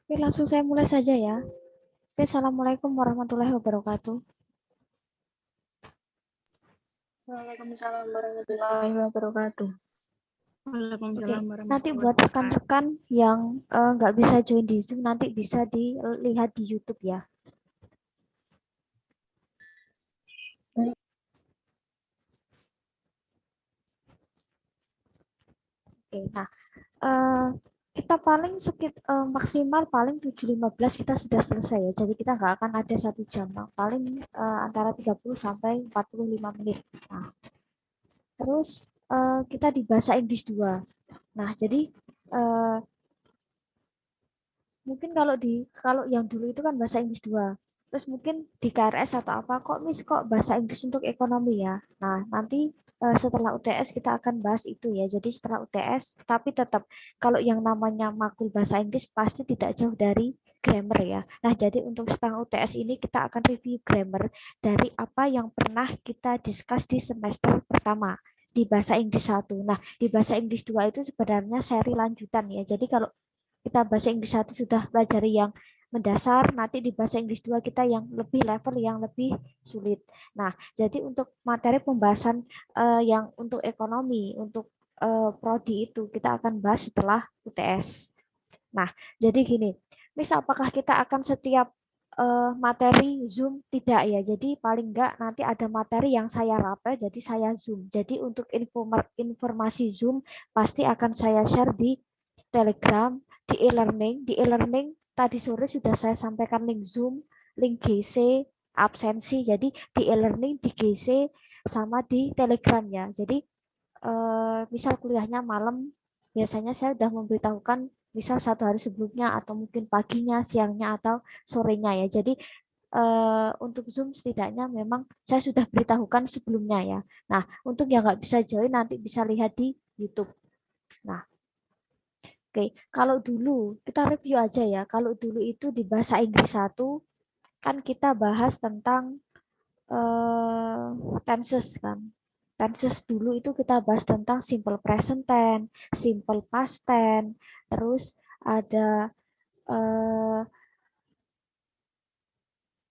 Oke, langsung saya mulai saja ya. Oke, Assalamualaikum warahmatullahi wabarakatuh. Waalaikumsalam warahmatullahi wabarakatuh. Oke, Waalaikumsalam nanti warahmatullahi buat wabarakatuh. rekan-rekan yang nggak bisa join di Zoom, nanti bisa dilihat di YouTube ya. Oke, nah eh, kita paling maksimal paling 7.15 kita sudah selesai ya. Jadi kita nggak akan ada 1 jam, nah, paling antara 30 sampai 45 menit. Nah, terus kita di bahasa Inggris 2. Nah, jadi eh, mungkin kalau yang dulu itu kan bahasa Inggris 2. Terus mungkin di KRS atau apa kok Miss kok bahasa Inggris untuk ekonomi ya. Nah, nanti setelah UTS kita akan bahas itu ya. Jadi setelah UTS tapi tetap kalau yang namanya makul bahasa Inggris pasti tidak jauh dari grammar ya. Nah, jadi untuk setengah UTS ini kita akan review grammar dari apa yang pernah kita discuss di semester pertama di bahasa Inggris 1. Nah, di bahasa Inggris 2 itu sebenarnya seri lanjutan ya. Jadi kalau kita bahasa Inggris 1 sudah pelajari yang mendasar, nanti di bahasa Inggris 2 kita yang lebih level yang lebih sulit. Nah, jadi untuk materi pembahasan yang untuk ekonomi, untuk prodi itu kita akan bahas setelah UTS. Nah, jadi gini, misal apakah kita akan setiap materi Zoom? Tidak ya. Jadi paling enggak nanti ada materi yang saya rapel, jadi saya Zoom. Jadi untuk informasi Zoom pasti akan saya share di Telegram, di e-learning tadi sore sudah saya sampaikan link Zoom, link GC, absensi. Jadi di e-learning, di GC, sama di Telegram ya. Jadi misal kuliahnya malam, biasanya saya sudah memberitahukan misal 1 hari sebelumnya atau mungkin paginya, siangnya atau sorenya ya. Jadi untuk Zoom setidaknya memang saya sudah beritahukan sebelumnya ya. Nah, untuk yang nggak bisa join nanti bisa lihat di YouTube. Nah, oke, kalau dulu kita review aja ya. Kalau dulu itu di bahasa Inggris 1 kan kita bahas tentang tenses kan. Tenses dulu itu kita bahas tentang simple present tense, simple past tense, terus ada eh,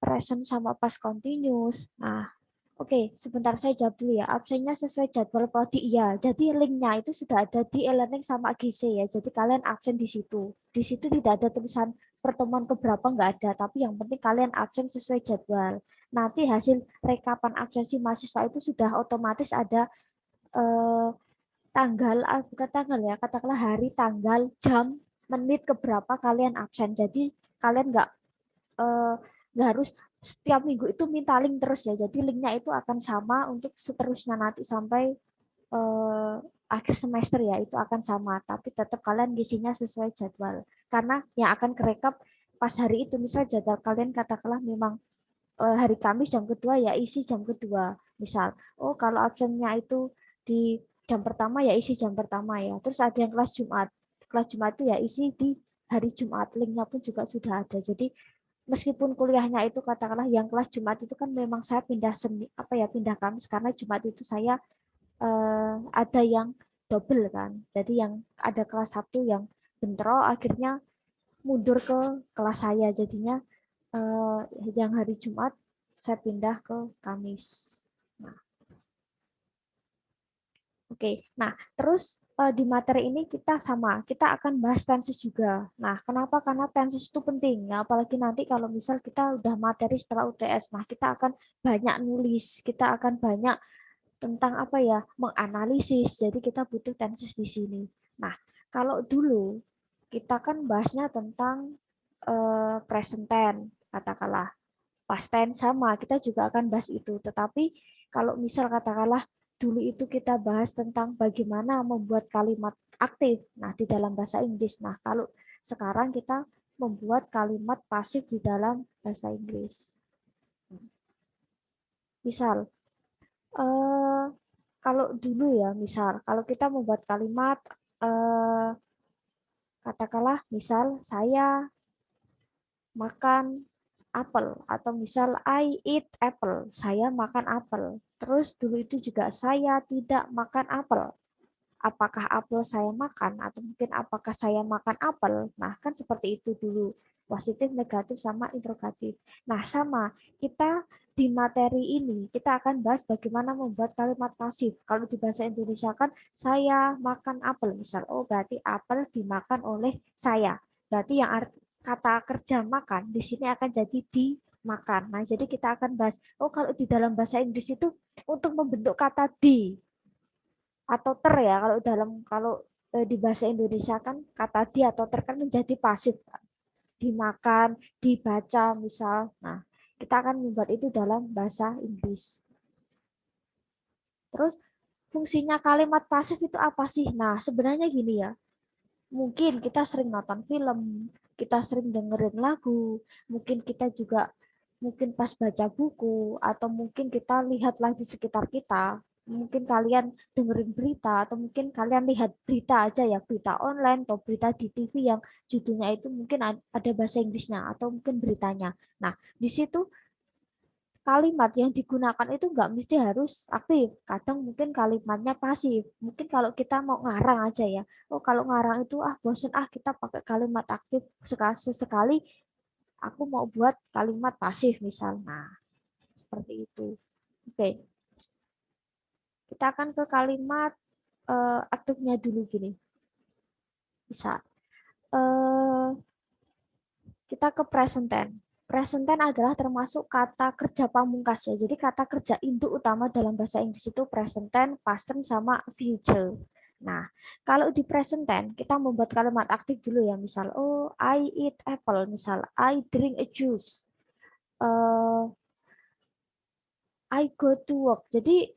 present sama past continuous. Nah, oke, sebentar saya jawab dulu ya. Absennya sesuai jadwal prodi iya. Jadi linknya itu sudah ada di e-learning sama GC ya. Jadi kalian absen di situ. Di situ tidak ada tulisan pertemuan keberapa nggak ada. Tapi yang penting kalian absen sesuai jadwal. Nanti hasil rekapan absensi mahasiswa itu sudah otomatis ada eh, tanggal, bukan tanggal ya, katakanlah hari, tanggal, jam, menit keberapa kalian absen. Jadi kalian eh, nggak harus setiap minggu itu minta link terus ya. Jadi linknya itu akan sama untuk seterusnya nanti sampai eh, akhir semester ya, itu akan sama. Tapi tetap kalian ngisinya sesuai jadwal. Karena yang akan kerekap pas hari itu, misal jadwal kalian katakanlah memang hari Kamis jam kedua ya isi jam kedua. Misal, oh kalau absennya itu di jam pertama ya isi jam pertama ya. Terus ada yang kelas Jumat. Kelas Jumat itu ya isi di hari Jumat. Linknya pun juga sudah ada. Jadi meskipun kuliahnya itu katakanlah yang kelas Jumat itu kan memang saya pindah apa ya, pindah Kamis karena Jumat itu saya ada yang double kan. Jadi yang ada kelas Sabtu yang bentrok akhirnya mundur ke kelas saya, jadinya eh, yang hari Jumat saya pindah ke Kamis. Nah, oke. Nah, terus di materi ini kita sama, kita akan bahas tenses juga. Nah, kenapa? Karena tenses itu penting ya, apalagi nanti kalau misal kita udah materi setelah UTS. Nah, kita akan banyak nulis, kita akan banyak tentang apa ya, menganalisis. Jadi kita butuh tenses di sini. Nah, kalau dulu kita kan bahasnya tentang present tense, katakanlah past tense sama, kita juga akan bahas itu. Tetapi kalau misal katakanlah dulu itu kita bahas tentang bagaimana membuat kalimat aktif, nah di dalam bahasa Inggris. Nah, kalau sekarang kita membuat kalimat pasif di dalam bahasa Inggris. Misal, eh, kalau dulu ya, misal kalau kita membuat kalimat, eh, katakanlah misal saya makan apel atau misal I eat apple, saya makan apel. Terus dulu itu juga saya tidak makan apel. Apakah apel saya makan atau mungkin apakah saya makan apel? Nah, kan seperti itu dulu. Positif, negatif sama interrogatif. Nah, sama kita di materi ini kita akan bahas bagaimana membuat kalimat pasif. Kalau di bahasa Indonesia kan saya makan apel misal. Oh, berarti apel dimakan oleh saya. Berarti yang kata kerja makan di sini akan jadi dimakan. Nah, jadi kita akan bahas, oh kalau di dalam bahasa Inggris itu untuk membentuk kata di atau ter ya, kalau di bahasa Indonesia kan kata di atau ter kan menjadi pasif kan. Dimakan, dibaca misal. Nah, kita akan membuat itu dalam bahasa Inggris. Terus fungsinya kalimat pasif itu apa sih? Nah, sebenarnya gini ya. Mungkin kita sering nonton film, kita sering dengerin lagu, mungkin kita juga mungkin pas baca buku, atau mungkin kita lihatlah di sekitar kita. Mungkin kalian dengerin berita, atau mungkin kalian lihat berita aja ya, berita online atau berita di TV yang judulnya itu mungkin ada bahasa Inggrisnya, atau mungkin beritanya. Nah, di situ kalimat yang digunakan itu nggak mesti harus aktif. Kadang mungkin kalimatnya pasif. Mungkin kalau kita mau ngarang aja ya. Oh, kalau ngarang itu bosen kita pakai kalimat aktif sekali aku mau buat kalimat pasif misalnya. Nah, seperti itu. Oke, kita akan ke kalimat aktifnya dulu gini. Bisa. Eh, kita ke present tense. Present tense adalah termasuk kata kerja pamungkas ya. Jadi kata kerja induk utama dalam bahasa Inggris itu present tense, past tense, sama future. Nah, kalau di present tense kita membuat kalimat aktif dulu ya. Misal, oh I eat apple. Misal, I drink a juice. Uh, I go to work. Jadi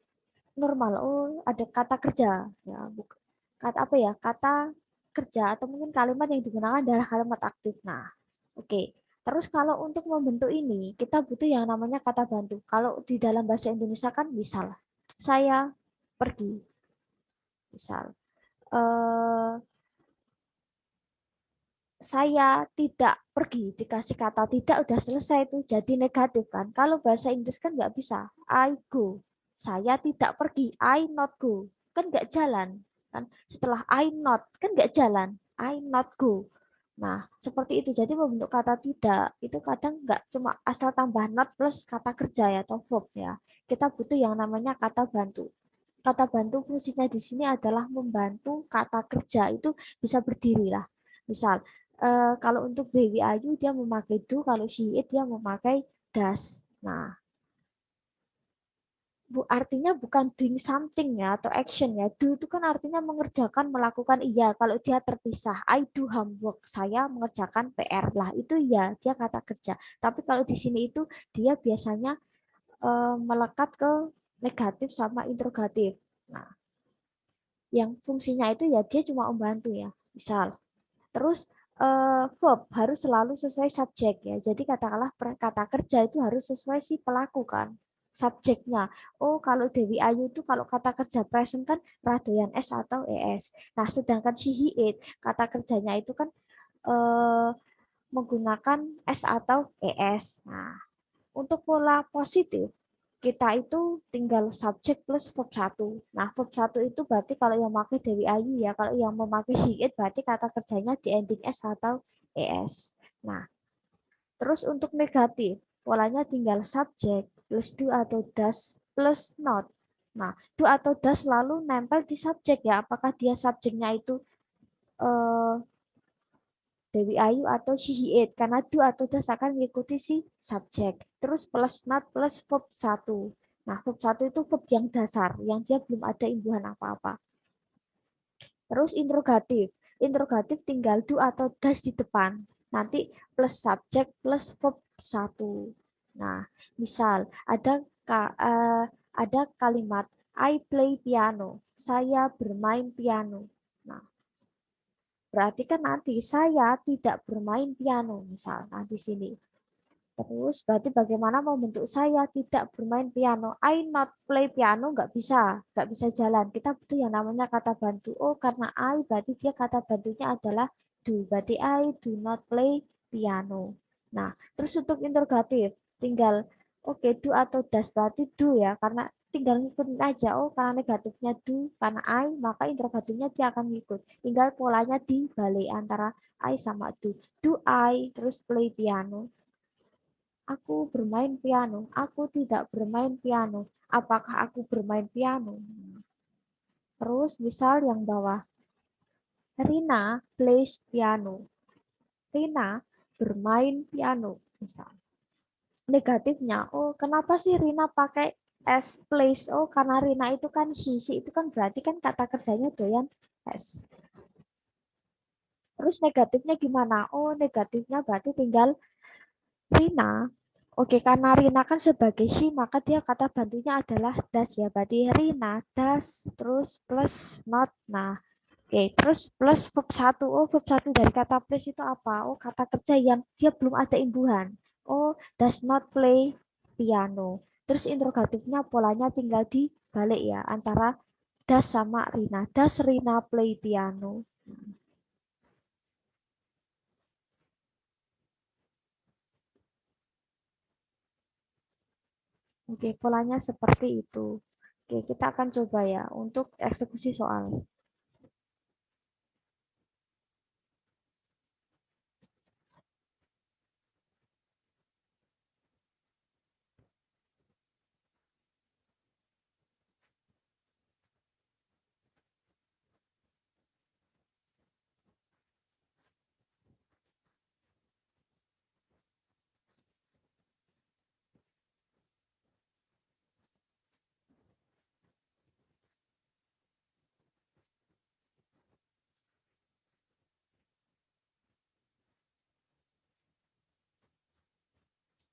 normal. Oh, ada kata kerja. Ya, kata apa ya? Kata kerja atau mungkin kalimat yang digunakan adalah kalimat aktif. Nah, oke. Terus kalau untuk membentuk ini, kita butuh yang namanya kata bantu. Kalau di dalam bahasa Indonesia kan misal, saya pergi. Misal, eh, saya tidak pergi, dikasih kata tidak udah selesai itu jadi negatif kan. Kalau bahasa Inggris kan nggak bisa. I go. Saya tidak pergi. I not go. Kan nggak jalan. Kan setelah I not kan nggak jalan. I not go. Nah, seperti itu. Jadi membentuk kata tidak itu kadang nggak cuma asal tambah not plus kata kerja ya atau verb ya. Kita butuh yang namanya kata bantu. Kata bantu fungsinya di sini adalah membantu kata kerja itu bisa berdiri lah. Misal, kalau untuk Dewi Ayu dia memakai do, kalau she it dia memakai does. Nah, artinya bukan doing something ya atau action ya. Do itu kan artinya mengerjakan, melakukan iya. Kalau dia terpisah, I do homework, saya mengerjakan PR lah. Itu ya, dia kata kerja. Tapi kalau di sini itu dia biasanya melekat ke negatif sama interrogatif. Nah, yang fungsinya itu ya dia cuma membantu ya. Misal, terus verb harus selalu sesuai subjek ya. Jadi katakanlah kata kerja itu harus sesuai si pelaku kan. Subjeknya. Oh, kalau Dewi Ayu itu kalau kata kerja present kan radoyan S atau ES. Nah, sedangkan she he it kata kerjanya itu kan eh, menggunakan S atau ES. Nah, untuk pola positif kita itu tinggal subjek plus verb satu. Nah, verb satu itu berarti kalau yang memakai Dewi Ayu ya, kalau yang memakai she it berarti kata kerjanya di ending S atau ES. Nah, terus untuk negatif, polanya tinggal subjek plus do atau does plus not. Nah, do atau does selalu nempel di subjek ya, apakah dia subjeknya itu eh, Dewi Ayu atau she he it karena do atau does akan mengikuti si subjek. Terus plus not plus verb satu. Nah, verb satu itu verb yang dasar, yang dia belum ada imbuhan apa-apa. Terus interrogatif. Interrogatif tinggal do atau does di depan. Nanti plus subjek plus verb satu. Nah, misal ada kalimat I play piano. Saya bermain piano. Nah, berarti kan nanti saya tidak bermain piano, misal. Nah, di sini. Terus berarti bagaimana membentuk saya tidak bermain piano? I not play piano nggak bisa jalan. Kita butuh yang namanya kata bantu. Oh, karena I berarti dia kata bantunya adalah do. Berarti I do not play piano. Nah, terus untuk interrogatif tinggal oke do atau does berarti do ya karena tinggal ngikutin aja. Oh, karena negatifnya do karena I maka interrogatifnya dia akan ngikut. Tinggal polanya dibalik antara I sama do. Do I terus play piano? Aku bermain piano. Aku tidak bermain piano. Apakah aku bermain piano? Terus misal yang bawah. Rina plays piano. Rina bermain piano. Misal. Negatifnya, oh kenapa sih Rina pakai S plays? Oh karena Rina itu kan she itu kan berarti kan kata kerjanya doyan S. Terus negatifnya gimana? Oh negatifnya berarti tinggal Rina. Oke, karena Rina kan sebagai she, maka dia kata bantunya adalah das ya. Berarti Rina, das, terus plus not. Nah, oke, terus plus verb satu. Oh, verb satu dari kata plus itu apa? Oh, kata kerja yang dia belum ada imbuhan. Oh, does not play piano. Terus interrogatifnya polanya tinggal dibalik ya, antara das sama Rina. Das Rina play piano. Oke, polanya seperti itu. Oke, kita akan coba ya untuk eksekusi soal.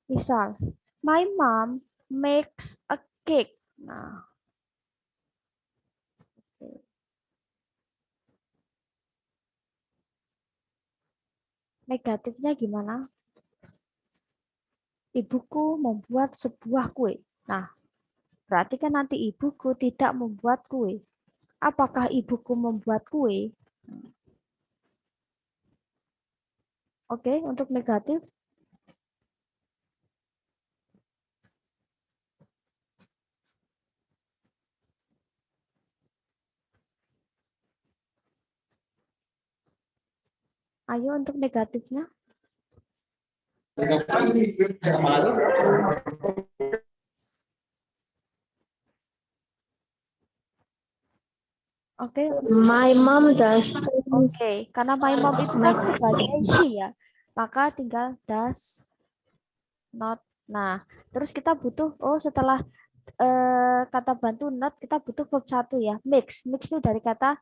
Misal, my mom makes a cake. Nah, Negatifnya gimana? Ibuku membuat sebuah kue. Nah, berarti kan nanti ibuku tidak membuat kue. Apakah ibuku membuat kue? Oke, untuk negatif. Ayo untuk negatifnya. Oke, My mom does. oke. Karena my mom itu kan sebagai she ya. Maka tinggal does not. Nah, terus kita butuh, setelah kata bantu not, kita butuh verb satu ya. Mix. Mix itu dari kata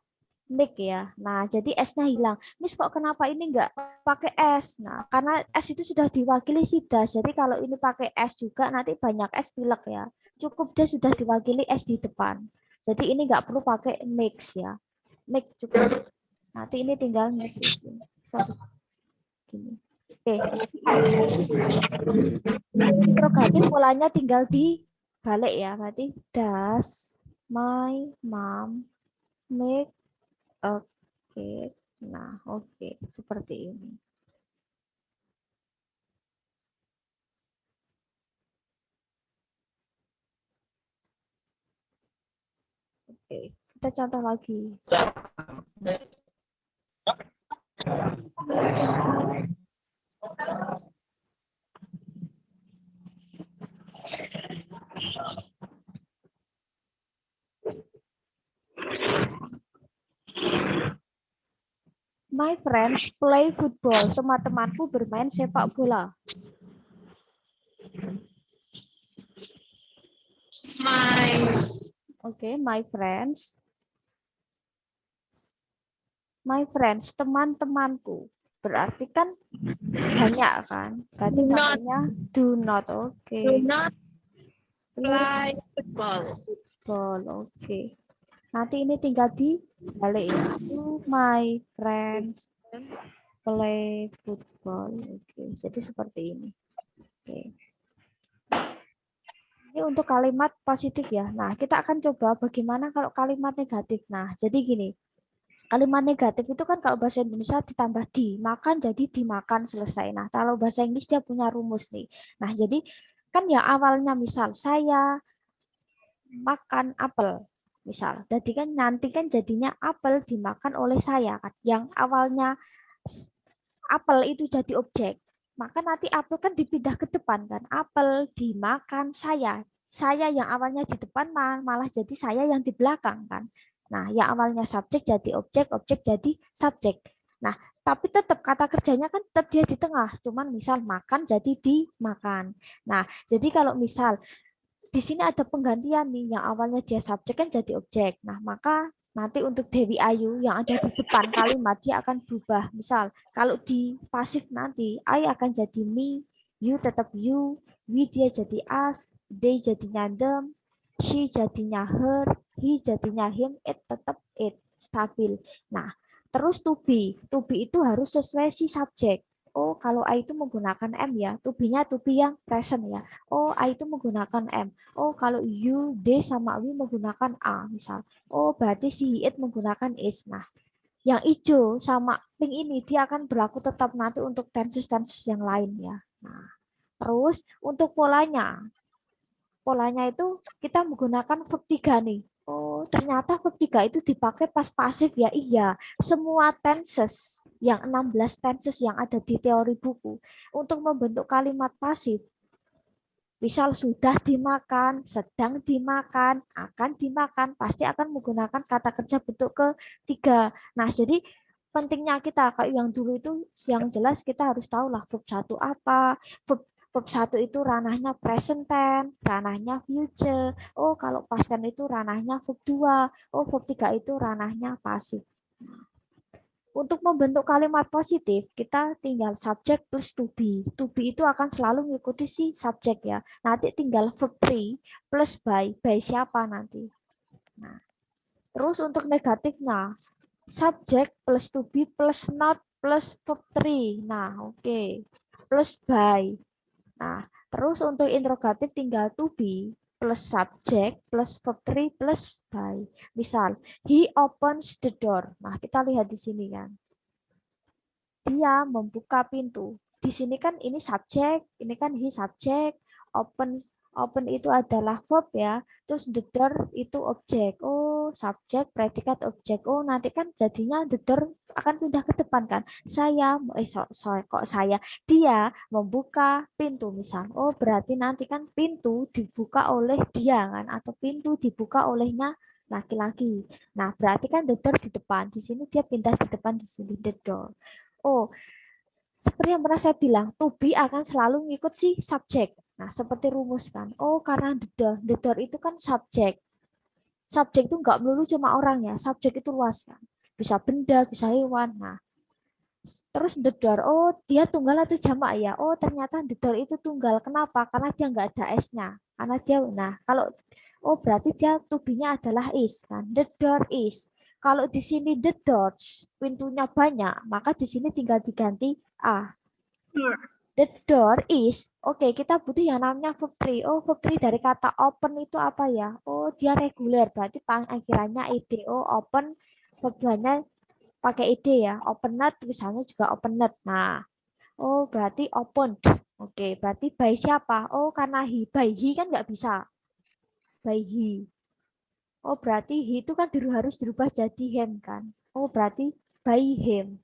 make ya. Nah, jadi S-nya hilang. Miss kok kenapa ini enggak pakai S? Nah, karena S itu sudah diwakili si das. Jadi kalau ini pakai S juga nanti banyak S pilek ya. Cukup dia sudah diwakili S di depan. Jadi ini enggak perlu pakai mix ya. Make cukup. Nanti ini tinggal sorry. Gini. Oke. Interrogatif polanya tinggal dibalik ya. Berarti does my mom make a cake? Nah, oke. Seperti ini. Oke. Kita contoh lagi. My friends play football. Teman-temanku bermain sepak bola. Oke, my friends. My friends, teman-temanku. Berarti kan banyak kan? Berarti Do not. pakainya do not. Oke. Do not play football. Football. Oke. Nanti ini tinggal dibalik ya. Do my friends play football. Oke. Jadi seperti ini. Oke. Ini untuk kalimat positif ya. Nah, kita akan coba bagaimana kalau kalimat negatif. Nah, jadi gini. Kalimat negatif itu kan kalau bahasa Indonesia ditambah di, makan jadi dimakan selesai. Nah, kalau bahasa Inggris dia punya rumus nih. Nah, jadi kan yang awalnya misal saya makan apel. Misal, jadi kan nanti kan jadinya apel dimakan oleh saya kan. Yang awalnya apel itu jadi objek, maka nanti apel kan dipindah ke depan kan. Apel dimakan saya. Saya yang awalnya di depan malah jadi saya yang di belakang kan. Nah, yang awalnya subjek jadi objek, objek jadi subjek. Nah, tapi tetap kata kerjanya kan tetap dia di tengah. Cuman misal makan jadi dimakan. Nah, jadi kalau misal di sini ada penggantian nih, yang awalnya dia subjek kan jadi objek. Nah, maka nanti untuk Dewi Ayu yang ada di depan kalimat dia akan berubah. Misal, kalau di pasif nanti, I akan jadi me, you tetap you, we dia jadi us, they jadinya them, she jadinya her, he jadinya him, it tetap it, stabil. Nah, terus to be itu harus sesuai si subjek. Oh, kalau I itu menggunakan M ya, to be-nya to be yang present ya. Oh, I itu menggunakan M. Oh, kalau you, they, sama we menggunakan A, misal. Oh, berarti si it menggunakan is. Nah, yang hijau sama pink ini, dia akan berlaku tetap nanti untuk tenses-tenses yang lain ya. Nah, terus untuk polanya. Polanya itu kita menggunakan verb 3 nih. Oh, ternyata verb 3 itu dipakai pas pasif ya. Iya, semua tenses, yang 16 tenses yang ada di teori buku, untuk membentuk kalimat pasif, misal sudah dimakan, sedang dimakan, akan dimakan, pasti akan menggunakan kata kerja bentuk ketiga. Nah, jadi pentingnya kita kayak yang dulu itu yang jelas kita harus tahu lah verb 1 apa, verb 1 itu ranahnya present tense, ranahnya future. Oh, kalau past tense itu ranahnya verb 2. Oh, verb 3 itu ranahnya pasif. Untuk membentuk kalimat positif, kita tinggal subjek plus to be. To be itu akan selalu mengikuti si subjek ya. Nanti tinggal verb 3 plus by. By siapa nanti? Nah, terus untuk negatifnya, subjek plus to be plus not plus verb 3. Nah, oke. Plus by. Nah, terus untuk interrogatif tinggal to be plus subject plus verb 3 plus by. Misal, he opens the door. Nah, kita lihat di sini kan. Dia membuka pintu. Di sini kan ini subjek, ini kan he subjek, open open itu adalah verb ya. Terus the door itu objek. Oh, subjek, predikat, objek. Oh, nanti kan jadinya the door akan pindah ke depan kan. Kok saya dia membuka pintu misal. Oh, berarti nanti kan pintu dibuka oleh dia kan atau pintu dibuka olehnya laki-laki. Nah, berarti kan the door di depan. Di sini dia pindah di depan di sini the door. Oh, seperti yang pernah saya bilang, to be akan selalu ngikut si subjek. Nah, seperti rumus kan. Oh, karena the door itu kan subjek. Subjek itu nggak melulu cuma orang ya. Subjek itu luas kan. Bisa benda, bisa hewan. Nah, terus the door. Oh, dia tunggal atau jamak ya. Oh, ternyata the door itu tunggal. Kenapa? Karena dia nggak ada s-nya. Karena dia, nah, kalau oh berarti dia to be-nya adalah is kan. The door is. Kalau di sini the doors, pintunya banyak, maka di sini tinggal diganti a. The door is, oke, kita butuh yang namanya verb 3. Oh, verb 3 dari kata open itu apa ya? Oh, dia reguler, berarti panggilannya ed. Oh, open, verbnya pakai ed ya. Opened, tulisannya juga opened. Nah, oh berarti open. Oke, berarti by siapa? Oh, karena he. By he kan nggak bisa. By he. Oh, berarti he itu kan harus dirubah jadi him kan? Oh, berarti by him.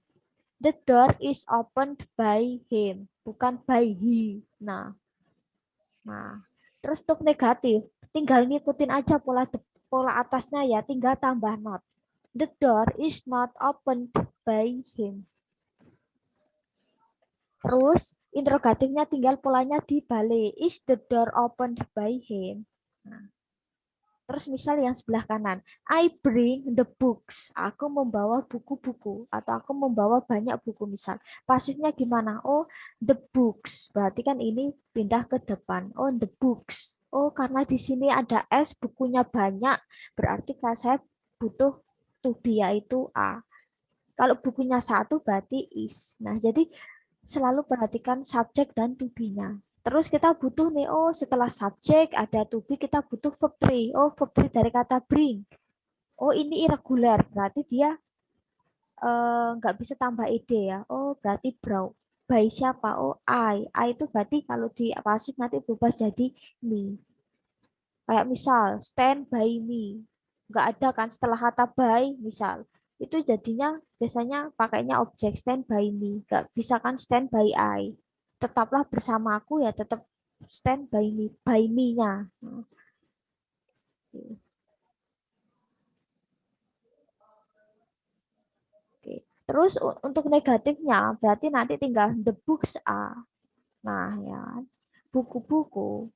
The door is opened by him, bukan by he. Nah, terus untuk negatif, tinggal ngikutin aja pola atasnya ya, tinggal tambah not. The door is not opened by him. Terus interrogatifnya tinggal polanya dibalik. Is the door opened by him? Nah, terus misal yang sebelah kanan, I bring the books. Aku membawa buku-buku atau aku membawa banyak buku misal. Pasifnya gimana? Oh, the books. Berarti kan ini pindah ke depan. Oh, the books. Oh, karena di sini ada S, bukunya banyak. Berarti kan saya butuh to be yaitu A. Kalau bukunya satu berarti is. Nah, jadi selalu perhatikan subjek dan to be-nya. Terus kita butuh nih, oh setelah subjek ada to be, kita butuh verb 3. Oh, verb 3 dari kata bring. Oh, ini irregular, berarti dia nggak bisa tambah ed ya. Oh, berarti brown. By siapa? Oh, I. I itu berarti kalau di pasif nanti berubah jadi me. Kayak misal, stand by me. Nggak ada kan setelah kata by, misal. Itu jadinya biasanya pakainya objek stand by me. Nggak bisa kan stand by I. Tetaplah bersama aku ya, tetap stand by me-nya. Oke. Terus untuk negatifnya berarti nanti tinggal the books are. Nah, ya. Buku-buku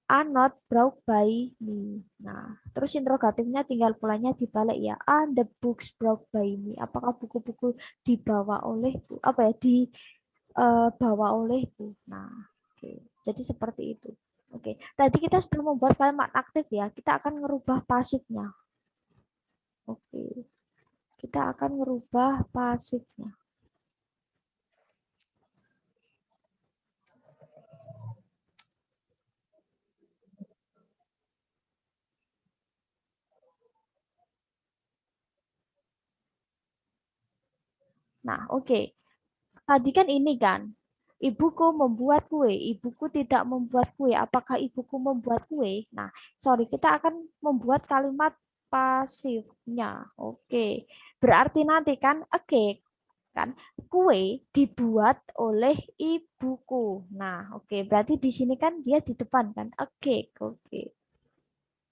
are not brought by me. Nah, terus interrogatifnya tinggal polanya dibalik ya. Are the books brought by me? Apakah buku-buku dibawa olehku? Apa ya? Dibawa olehku. Nah, oke. Jadi seperti itu. Oke. Tadi kita sudah membuat kalimat aktif ya. Kita akan merubah pasifnya. Oke. Kita akan merubah pasifnya. Nah, oke. Tadi kan ini kan, ibuku membuat kue, ibuku tidak membuat kue. Apakah ibuku membuat kue? Nah, sorry, kita akan membuat kalimat pasifnya. Oke. Berarti nanti kan a cake kan kue dibuat oleh ibuku. Nah, oke. Berarti di sini kan dia di depan kan a cake. Oke.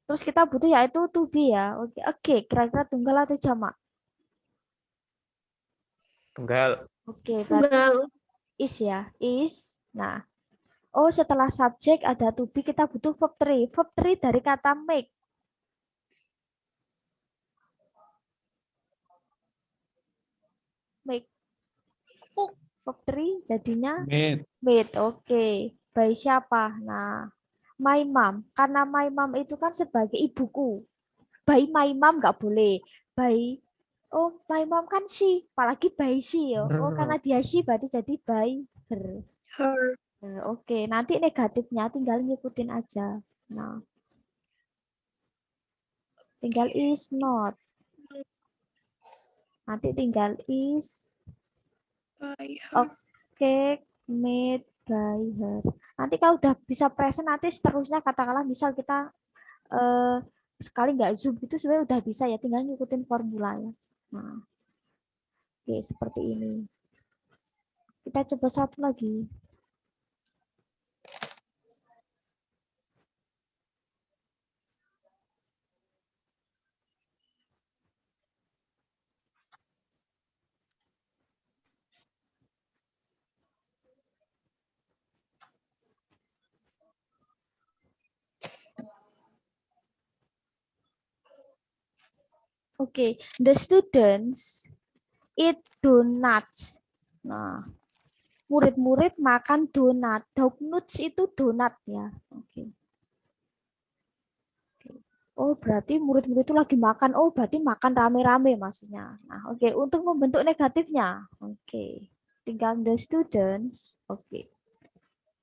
Terus kita butuh yaitu to be ya. Oke, a cake kira-kira tunggal atau jamak? Tunggal. Oke, berarti Tunggal. is ya, is. Nah, oh setelah subjek ada to be kita butuh verb 3. Verb 3 dari kata make. Make. Verb 3 jadinya made. Oke. By siapa? Nah, my mom. Karena my mom itu kan sebagai ibuku. By my mom nggak boleh. By Oh, my mom kan she, apalagi by she ya. Oh, karena dia she berarti jadi by her. Her. Oke, nanti negatifnya tinggal ngikutin aja. Nah, tinggal is not. Nanti tinggal is By a her. cake made by her. Nanti kalau udah bisa present, nanti seterusnya katakanlah misal kita eh, sekali nggak zoom itu sebenarnya udah bisa ya, tinggal ngikutin formula ya. Nah, oke seperti ini. Kita coba satu lagi. Oke, the students eat donuts. Nah, murid-murid makan donat. Donuts itu donat ya. Oke. Oh, berarti murid-murid itu lagi makan. Oh, berarti makan rame-rame maksudnya. Nah, oke. Untuk membentuk negatifnya. Oke. Tinggal the students. Oke.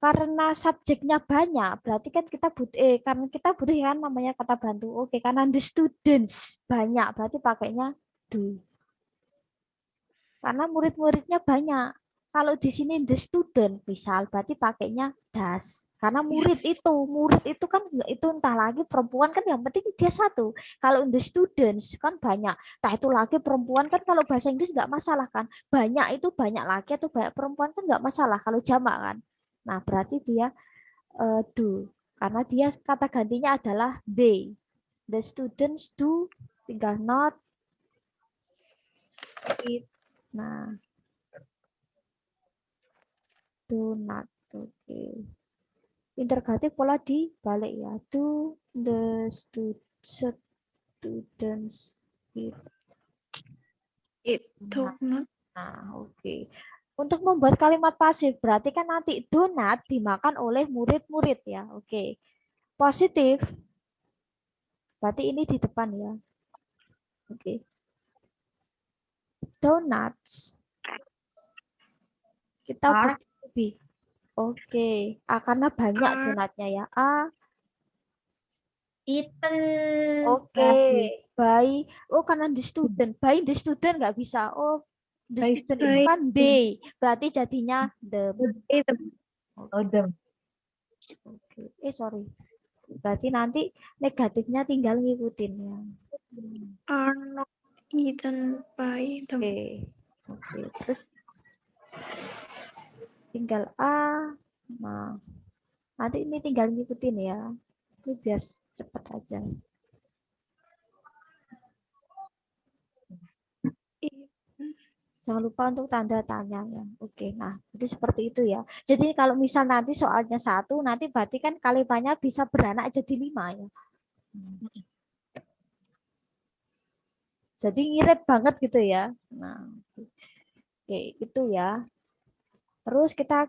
Karena subjeknya banyak, berarti kan kita butuh karena kita butuh kan namanya kata bantu. Oke, karena the students banyak, berarti pakainya do. Karena murid-muridnya banyak. Kalau di sini the student, misal, berarti pakainya das. Karena Yes. murid itu kan itu entah lagi perempuan kan yang penting dia satu. Kalau the students kan banyak. Entah itu lagi perempuan kan kalau bahasa Inggris nggak masalah kan. Banyak itu banyak laki atau banyak perempuan kan nggak masalah kalau jamak kan. Nah berarti dia do. Karena dia kata gantinya adalah they. The students do tinggal not it. Nah, do not. Oke. Interrogatif pola dibalik ya. Do the students eat? It Nah, donut. oke. Untuk membuat kalimat pasif, berarti kan nanti donat dimakan oleh murid-murid ya. Oke. Positif, berarti ini di depan ya. Oke. Donuts, kita Are butuh lebih. Oke. A, karena banyak are donatnya ya. A, eaten oke. by By, oh karena the student. By the student nggak bisa. Oh, the student itu by kan they. Berarti jadinya the. the Oke. Oke. Sorry. Berarti nanti negatifnya tinggal ngikutin ya. are not eaten by them. Oke. Oke. Terus tinggal A. Nah, nanti ini tinggal ngikutin ya. Ini biar cepat aja. Jangan lupa untuk tanda tanya ya. Oke, nah jadi seperti itu ya. Jadi kalau misal nanti soalnya satu, nanti berarti kan kalimatnya bisa beranak jadi 5 ya. Jadi ngirit banget gitu ya. Nah, oke itu ya. Terus kita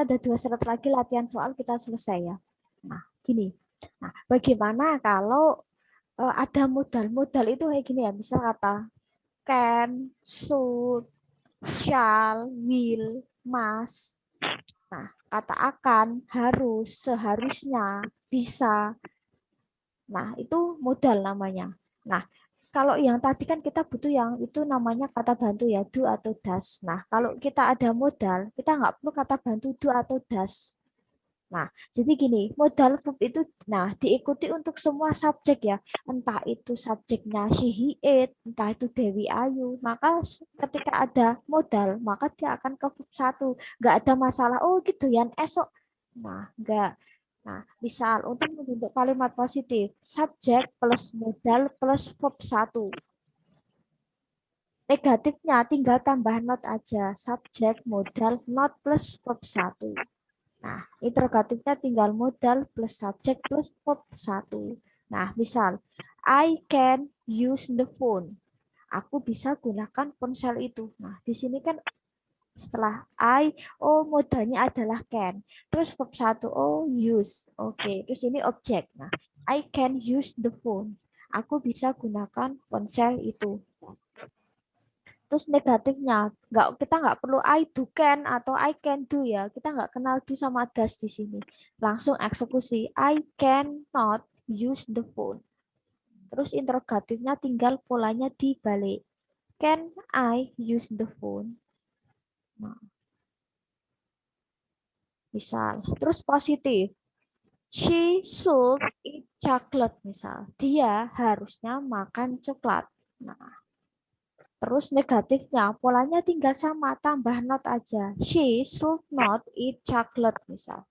ada 2 slide lagi latihan soal kita selesai ya. Nah, gini. Nah, bagaimana kalau ada modal-modal itu kayak gini ya. Misal kata can, should, shall, will, must. Nah, kata akan, harus, seharusnya, bisa. Nah, itu modal namanya. Nah, kalau yang tadi kan kita butuh yang itu namanya kata bantu ya, do atau does. Nah, kalau kita ada modal, kita nggak perlu kata bantu do atau does. Nah, jadi gini, modal verb itu nah diikuti untuk semua subjek ya. Entah itu subjeknya she, he, it, entah itu Dewi, Ayu. Maka ketika ada modal, maka dia akan ke verb satu. Nggak ada masalah, oh gitu ya, esok. Nah, nggak. Nah, misal untuk membentuk kalimat positif, subjek plus modal plus verb satu. Negatifnya tinggal tambah not aja. Subjek, modal, not plus verb satu. Nah, interrogatifnya tinggal modal plus subjek plus verb satu. Nah, misal, I can use the phone. Aku bisa gunakan ponsel itu. Nah, di sini kan setelah I, oh modalnya adalah can. Terus verb satu, oh use. Oke, terus ini objek. Nah, I can use the phone. Aku bisa gunakan ponsel itu. Terus negatifnya, kita nggak perlu I do can atau I can do ya. Kita nggak kenal do sama does di sini. Langsung eksekusi. I cannot use the phone. Terus interrogatifnya tinggal polanya dibalik. Can I use the phone? Nah, misal. Terus positif. She should eat chocolate misal. Dia harusnya makan coklat. Nah, terus negatifnya polanya tinggal sama, tambah not aja. She should not eat chocolate misal.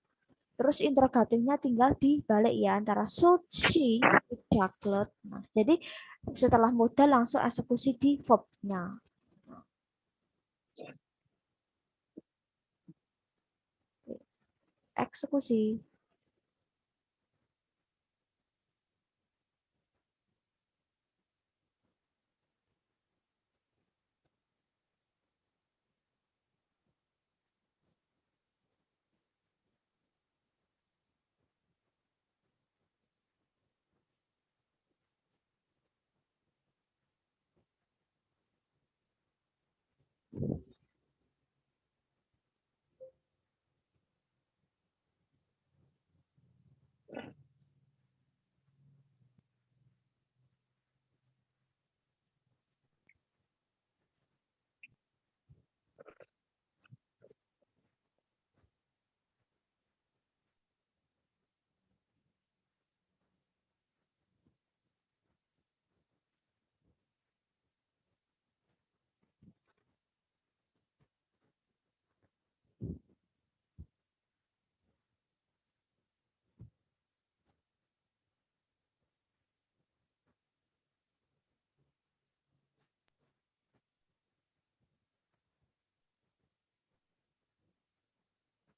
Terus interrogatifnya tinggal dibalik ya antara should she eat chocolate. Nah, jadi setelah modal langsung eksekusi di verb-nya. Eksekusi.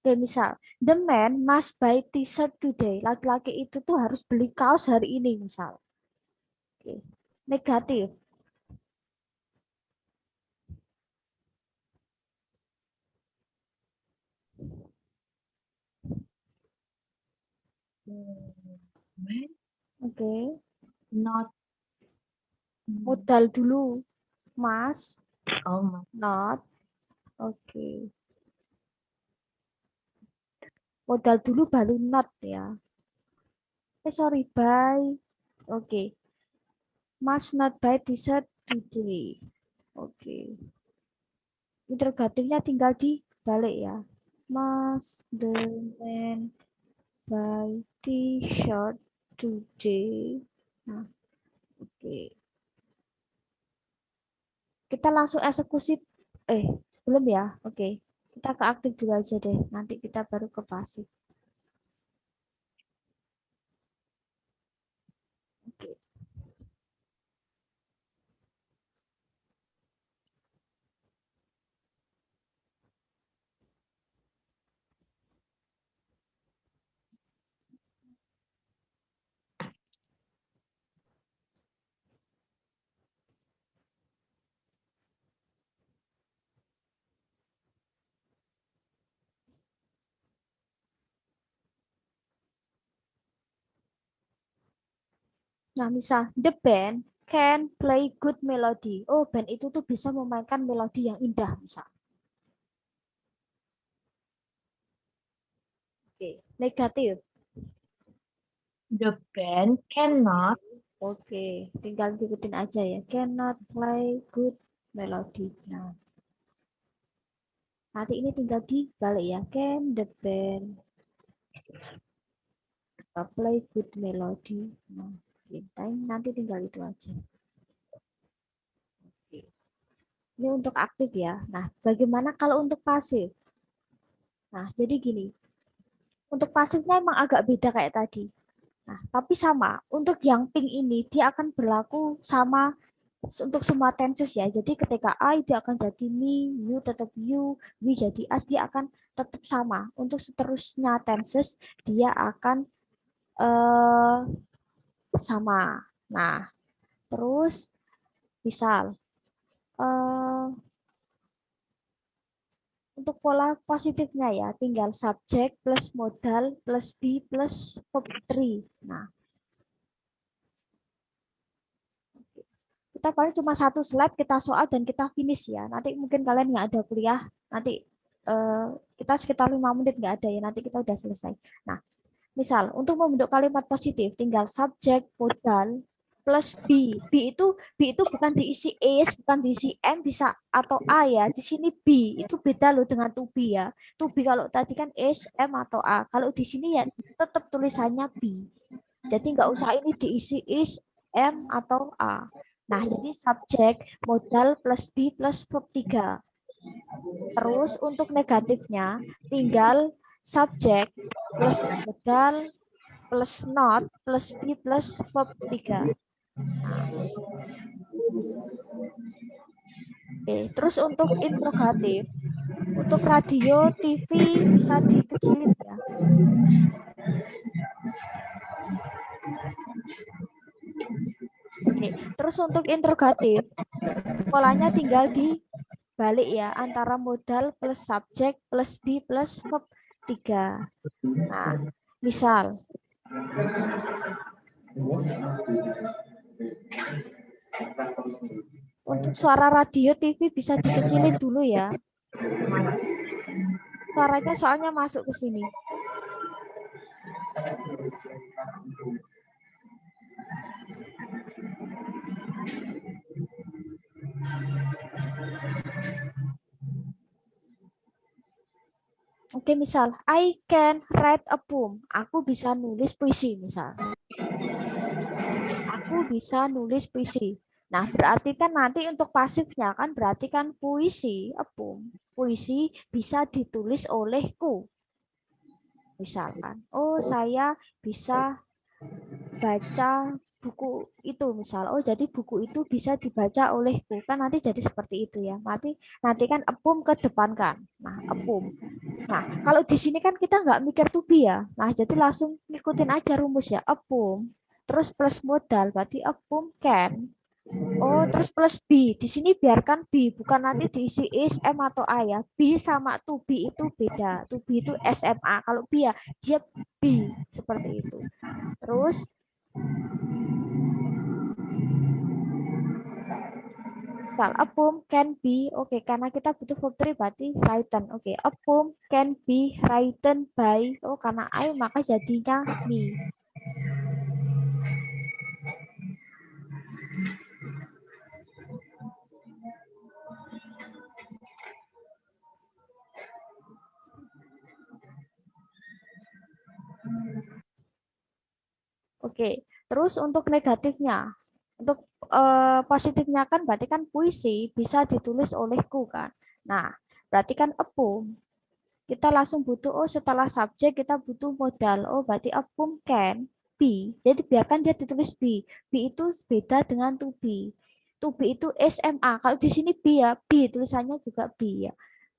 Oke, misal, the man must buy t-shirt today. Laki-laki itu tuh harus beli kaos hari ini, misal. Oke. Negatif. Man Oke. not Modal dulu. Must, oh not. Oke. Modal dulu baru not ya. Sorry, buy. Oke. Must not buy t-shirt today. Oke. Interrogatifnya tinggal dibalik ya. Must the man buy t-shirt today? Nah, oke. Kita langsung eksekusi. Eh, belum ya? Oke. Kita ke aktif dulu aja deh. Nanti kita baru ke pasif. Oke. Nah, misal the band can play good melody. Oh, band itu tuh bisa memainkan melodi yang indah, misal. Oke, negatif. the band cannot Oke, tinggal ikutin aja ya. Cannot play good melody. Nah, nanti ini tinggal dibalik ya. Can the band play good melody? Nah, nanti tinggal itu aja. Oke. Ini untuk aktif ya. Nah, bagaimana kalau untuk pasif? Nah, jadi gini. Untuk pasifnya emang agak beda kayak tadi. Nah, tapi sama. Untuk yang pink ini, dia akan berlaku sama untuk semua tenses ya. Jadi ketika I, dia akan jadi me, you tetap you, we jadi us, dia akan tetap sama. Untuk seterusnya tenses, dia akan eh, sama. Nah, terus misal, eh, untuk pola positifnya ya, tinggal subjek plus modal plus be plus verb 3. Nah, kita paling cuma satu slide, kita soal dan kita finish ya. Nanti mungkin kalian nggak ada kuliah, nanti kita sekitar 5 menit nggak ada ya, nanti kita udah selesai. Nah, misal untuk membentuk kalimat positif tinggal subjek, modal plus B itu bukan diisi is, bukan diisi M bisa atau A ya. Di sini B itu beda loh dengan to be ya. To be kalau tadi kan is, M atau A. Kalau di sini ya tetap tulisannya B. Jadi nggak usah ini diisi is, M atau A. Nah, jadi subjek, modal plus B plus verb 3. Terus untuk negatifnya tinggal subjek plus modal plus not plus B plus verb 3. Oke, terus untuk interrogatif, untuk radio, TV bisa dikecilin ya. Oke, terus untuk interrogatif, polanya tinggal dibalik ya, antara modal plus subjek plus B plus verb 3. Nah, misal untuk suara radio TV bisa dikecilin dulu ya. Suaranya soalnya masuk ke sini. Oke, misal I can write a poem. Aku bisa nulis puisi misal. Aku bisa nulis puisi. Nah, berarti kan nanti untuk pasifnya kan berarti kan puisi, a poem. Puisi bisa ditulis olehku. Misalkan, oh saya bisa baca buku itu misal. Oh, jadi buku itu bisa dibaca olehku. Kan nanti jadi seperti itu ya. Nanti kan a poem ke depan kan. Nah, a poem. Nah, kalau di sini kan kita nggak mikir to be ya. Nah, jadi langsung ngikutin aja rumus ya. A poem, terus plus modal, berarti a poem can. Oh, terus plus B. Di sini biarkan B, bukan nanti diisi is, M atau A ya. B sama to be itu beda. To be itu SMA. Kalau B ya, dia B. Seperti itu. Terus, misal, a poem can be, oke, karena kita butuh verb 3 berarti written. Oke, a poem can be written by, oh karena I maka jadinya me. Oke, terus untuk negatifnya, untuk positifnya kan berarti kan puisi bisa ditulis olehku kan. Nah, berarti kan a poem. Kita langsung butuh, oh setelah subjek kita butuh modal. Oh berarti a poem can be. Jadi biarkan dia ditulis be. Be itu beda dengan to be. To be itu SMA. Kalau di sini be ya, be tulisannya juga be ya.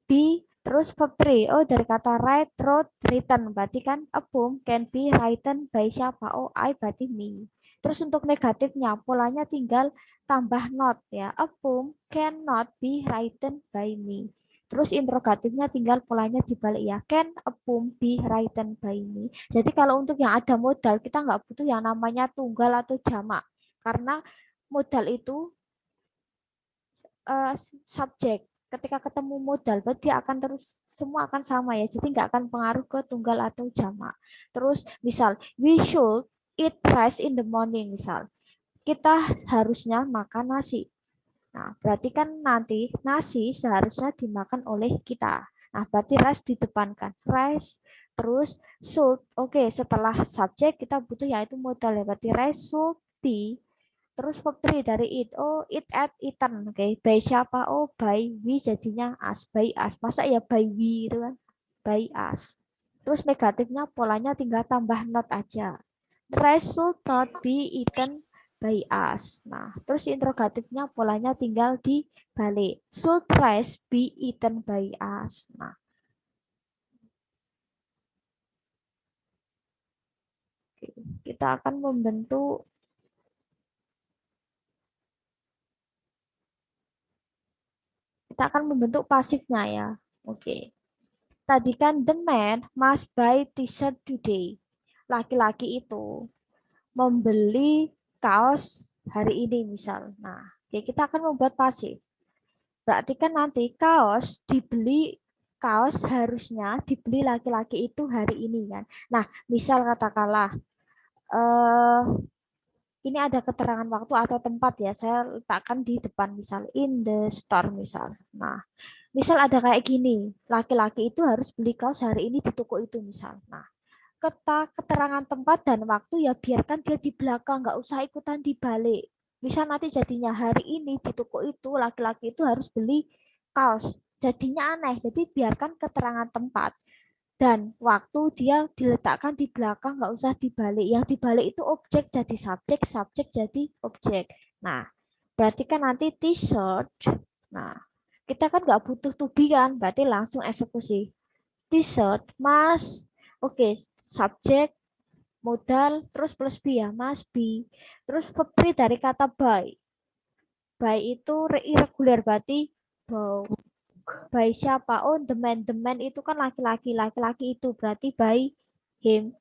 Be terus verb 3. Oh dari kata write, wrote, written. Berarti kan a poem can be written by siapa? Oh I berarti me. Terus untuk negatifnya polanya tinggal tambah not ya. A poem cannot be written by me. Terus interrogatifnya tinggal polanya dibalik ya. Can a poem be written by me? Jadi kalau untuk yang ada modal kita nggak butuh yang namanya tunggal atau jamak. Karena modal itu subjek. Ketika ketemu modal, berarti dia akan terus semua akan sama ya. Jadi nggak akan pengaruh ke tunggal atau jamak. Terus misal, we should eat rice in the morning misal. Kita harusnya makan nasi. Nah, berarti kan nanti nasi seharusnya dimakan oleh kita. Nah, berarti rice didepankan. Rice, terus should. Oke, setelah subjek kita butuh yaitu modal ya. Berarti rice should be. Terus verb 3 dari it. Oh, it at eaten. Oke, by siapa? Oh, by we jadinya us. By us. Masa ya by we itu kan? By us. Terus negatifnya polanya tinggal tambah not aja. The rice should not be eaten by us. Nah, terus interrogatifnya polanya tinggal dibalik. Should rice be eaten by us? Nah, kita akan membentuk pasifnya ya. Oke. Tadi kan the man must buy t-shirt today. Laki-laki itu membeli kaos hari ini misal. Nah, Oke, kita akan membuat pasif. Berarti kan nanti kaos harusnya dibeli laki-laki itu hari ini kan. Nah, misal katakanlah ini ada keterangan waktu atau tempat ya. Saya letakkan di depan misal in the store misal. Nah, misal ada kayak gini, laki-laki itu harus beli kaos hari ini di toko itu misal. Nah, keterangan tempat dan waktu ya biarkan dia di belakang, nggak usah ikutan dibalik. Bisa nanti jadinya hari ini di toko itu laki-laki itu harus beli kaos. Jadinya aneh. Jadi biarkan keterangan tempat dan waktu dia diletakkan di belakang, nggak usah dibalik. Yang dibalik itu objek jadi subjek, subjek jadi objek. Nah, berarti kan nanti t-shirt. Nah, kita kan nggak butuh to be kan, berarti langsung eksekusi. T-shirt, mas. Oke, subjek, modal, terus plus be ya, mas be. Terus verb dari kata buy. Buy itu irregular, berarti bow. By siapa? Oh, the man. The man itu kan laki-laki. Laki-laki itu berarti by him.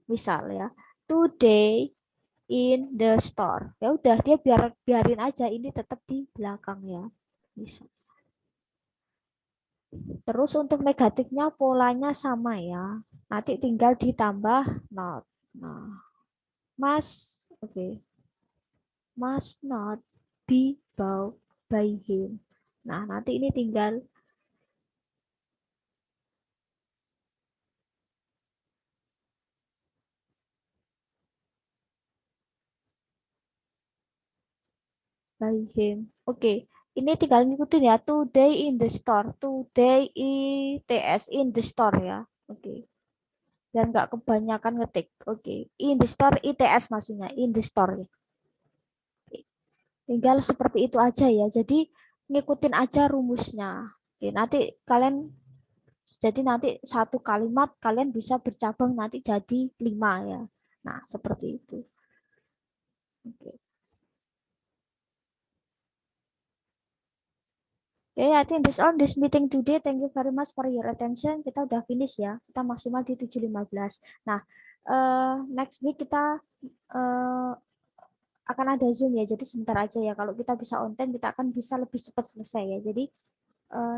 Misal ya. Today in the store. Ya udah, dia biarin aja ini tetap di belakang ya. Bisa. Terus untuk negatifnya polanya sama ya. Nanti tinggal ditambah not. Nah, must must not be bought by him. Nah, nanti ini tinggal by him. Oke, ini tinggal ngikutin ya. Today in the store. Today ITS in the store ya. Oke. Dan nggak kebanyakan ngetik. Oke. In the store ITS maksudnya. In the store ya. Oke. Tinggal seperti itu aja ya. Jadi ngikutin aja rumusnya. Oke, nanti satu kalimat kalian bisa bercabang nanti jadi 5 ya. Nah, seperti itu. Oke. Okay, I think this all this meeting today. Thank you very much for your attention. Kita udah finish ya. Kita maksimal di 7.15. Nah, next week kita akan ada Zoom ya. Jadi sebentar aja ya. Kalau kita bisa on time, kita akan bisa lebih cepat selesai ya. Jadi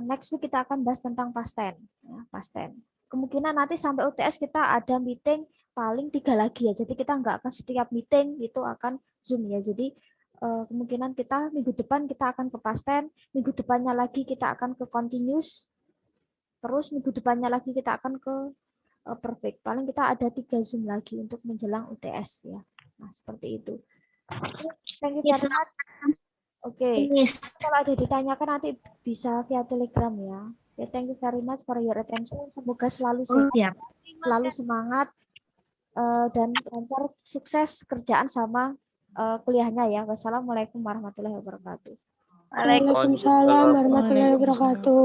next week kita akan bahas tentang past tense. Ya, past tense. Kemungkinan nanti sampai UTS kita ada meeting paling 3 lagi ya. Jadi kita nggak akan setiap meeting itu akan Zoom ya. Jadi kemungkinan kita minggu depan kita akan ke past tense, minggu depannya lagi kita akan ke continuous, terus minggu depannya lagi kita akan ke perfect. Paling kita ada 3 Zoom lagi untuk menjelang UTS ya. Nah, seperti itu. Thank you very much. Oke, kalau ada ditanyakan nanti bisa via Telegram ya. Thank you very much for your attention. Semoga selalu sehat, selalu semangat, dan lancar, sukses kerjaan sama kuliahnya ya. Wassalamualaikum warahmatullahi wabarakatuh. Waalaikumsalam warahmatullahi wabarakatuh.